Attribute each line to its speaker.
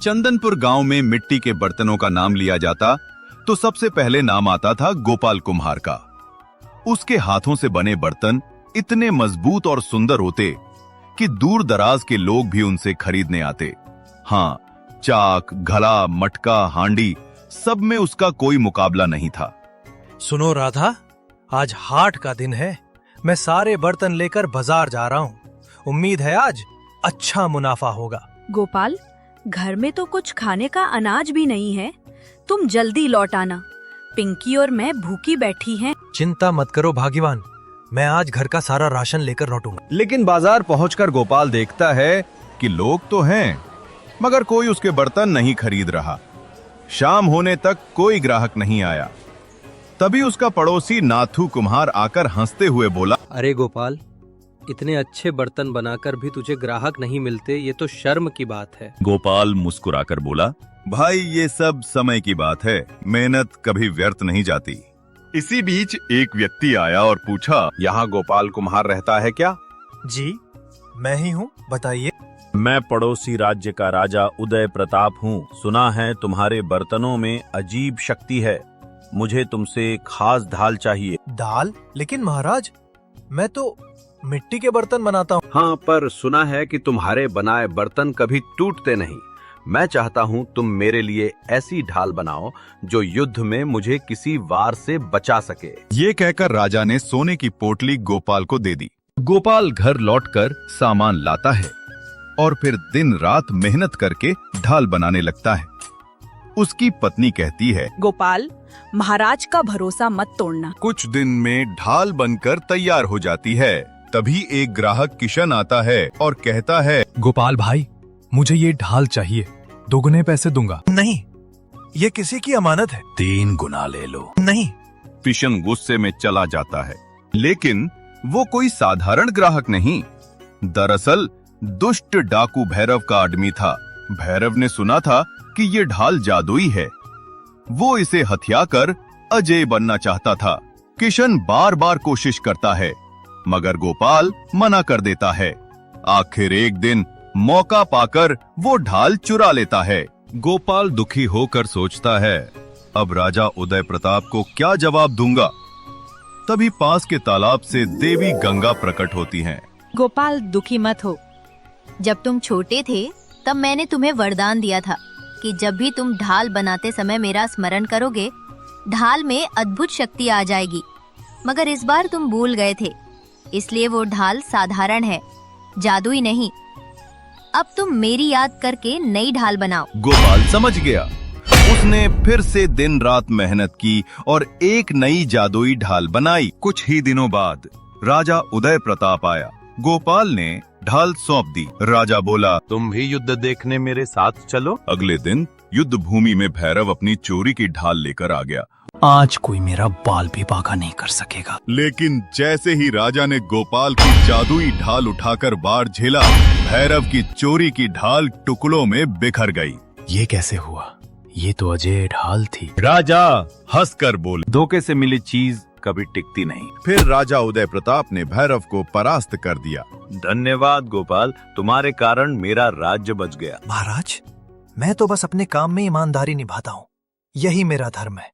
Speaker 1: चंदनपुर गांव में मिट्टी के बर्तनों का नाम लिया जाता तो सबसे पहले नाम आता था गोपाल कुम्हार का। उसके हाथों से बने बर्तन इतने मजबूत और सुंदर होते कि दूर दराज के लोग भी उनसे खरीदने आते। हाँ, चाक, घड़ा, मटका, हांडी सब में उसका कोई मुकाबला नहीं था।
Speaker 2: सुनो राधा, आज हाट का दिन है। मैं सारे बर्तन लेकर बाजार जा रहा हूँ। उम्मीद है आज अच्छा मुनाफा होगा।
Speaker 3: गोपाल, घर में तो कुछ खाने का अनाज भी नहीं है। तुम जल्दी लौट आना। पिंकी और मैं भूखी बैठी हैं।
Speaker 2: चिंता मत करो भाग्यवान, मैं आज घर का सारा राशन लेकर लौटूंगा।
Speaker 1: लेकिन बाजार पहुंचकर गोपाल देखता है कि लोग तो हैं, मगर कोई उसके बर्तन नहीं खरीद रहा। शाम होने तक कोई ग्राहक नहीं आया। तभी उसका पड़ोसी नाथू कुम्हार आकर हंसते हुए बोला,
Speaker 4: अरे गोपाल, इतने अच्छे बर्तन बनाकर भी तुझे ग्राहक नहीं मिलते, ये तो शर्म की बात है।
Speaker 1: गोपाल मुस्कुराकर बोला, भाई ये सब समय की बात है, मेहनत कभी व्यर्थ नहीं जाती। इसी बीच एक व्यक्ति आया और पूछा, यहाँ गोपाल कुम्हार रहता है क्या?
Speaker 2: जी, मैं ही हूँ, बताइए।
Speaker 5: मैं पड़ोसी राज्य का राजा उदय प्रताप हूँ। सुना है तुम्हारे बर्तनों में अजीब शक्ति है। मुझे तुमसे खास ढाल चाहिए।
Speaker 2: दाल? लेकिन महाराज, मैं तो मिट्टी के बर्तन बनाता हूँ।
Speaker 4: हाँ, पर सुना है कि तुम्हारे बनाए बर्तन कभी टूटते नहीं। मैं चाहता हूँ तुम मेरे लिए ऐसी ढाल बनाओ जो युद्ध में मुझे किसी वार से बचा सके।
Speaker 1: ये कहकर राजा ने सोने की पोटली गोपाल को दे दी। गोपाल घर लौटकर सामान लाता है और फिर दिन रात मेहनत करके ढाल बनाने लगता है। उसकी पत्नी कहती है,
Speaker 3: गोपाल, महाराज का भरोसा मत तोड़ना।
Speaker 1: कुछ दिन में ढाल बनकर तैयार हो जाती है। तभी एक ग्राहक किशन आता है और कहता है,
Speaker 2: गोपाल भाई, मुझे ये ढाल चाहिए, दोगुने पैसे दूंगा। नहीं, ये किसी की अमानत है।
Speaker 1: 3 गुना ले लो।
Speaker 2: नहीं।
Speaker 1: किशन गुस्से में चला जाता है, लेकिन वो कोई साधारण ग्राहक नहीं। दरअसल दुष्ट डाकू भैरव का आदमी था। भैरव ने सुना था कि ये ढाल जादुई है। वो इसे हथियाकर अजय बनना चाहता था। किशन बार बार कोशिश करता है, मगर गोपाल मना कर देता है। आखिर एक दिन मौका पाकर वो ढाल चुरा लेता है। गोपाल दुखी होकर सोचता है, अब राजा उदय प्रताप को क्या जवाब दूंगा। तभी पास के तालाब से देवी गंगा प्रकट होती हैं।
Speaker 6: गोपाल, दुखी मत हो। जब तुम छोटे थे तब मैंने तुम्हें वरदान दिया था कि जब भी तुम ढाल बनाते समय मेरा स्मरण करोगे, ढाल में अद्भुत शक्ति आ जाएगी। मगर इस बार तुम भूल गए थे, इसलिए वो ढाल साधारण है, जादुई नहीं। अब तुम मेरी याद करके नई ढाल बनाओ।
Speaker 1: गोपाल समझ गया। उसने फिर से दिन रात मेहनत की और एक नई जादुई ढाल बनाई। कुछ ही दिनों बाद राजा उदय प्रताप आया। गोपाल ने ढाल सौंप दी। राजा बोला,
Speaker 5: तुम भी युद्ध देखने मेरे साथ चलो।
Speaker 1: अगले दिन युद्ध भूमि में भैरव अपनी चोरी की ढाल लेकर आ गया।
Speaker 2: आज कोई मेरा बाल भी बांका नहीं कर सकेगा।
Speaker 1: लेकिन जैसे ही राजा ने गोपाल की जादुई ढाल उठाकर वार झेला, भैरव की चोरी की ढाल टुकड़ों में बिखर गई।
Speaker 2: ये कैसे हुआ? ये तो अजय ढाल थी।
Speaker 1: राजा हंसकर बोले,
Speaker 5: धोखे से मिली चीज कभी टिकती नहीं।
Speaker 1: फिर राजा उदय प्रताप ने भैरव को परास्त कर दिया।
Speaker 5: धन्यवाद गोपाल, तुम्हारे कारण मेरा राज्य बच गया।
Speaker 2: महाराज, मैं तो बस अपने काम में ईमानदारी निभाता हूँ, यही मेरा धर्म है।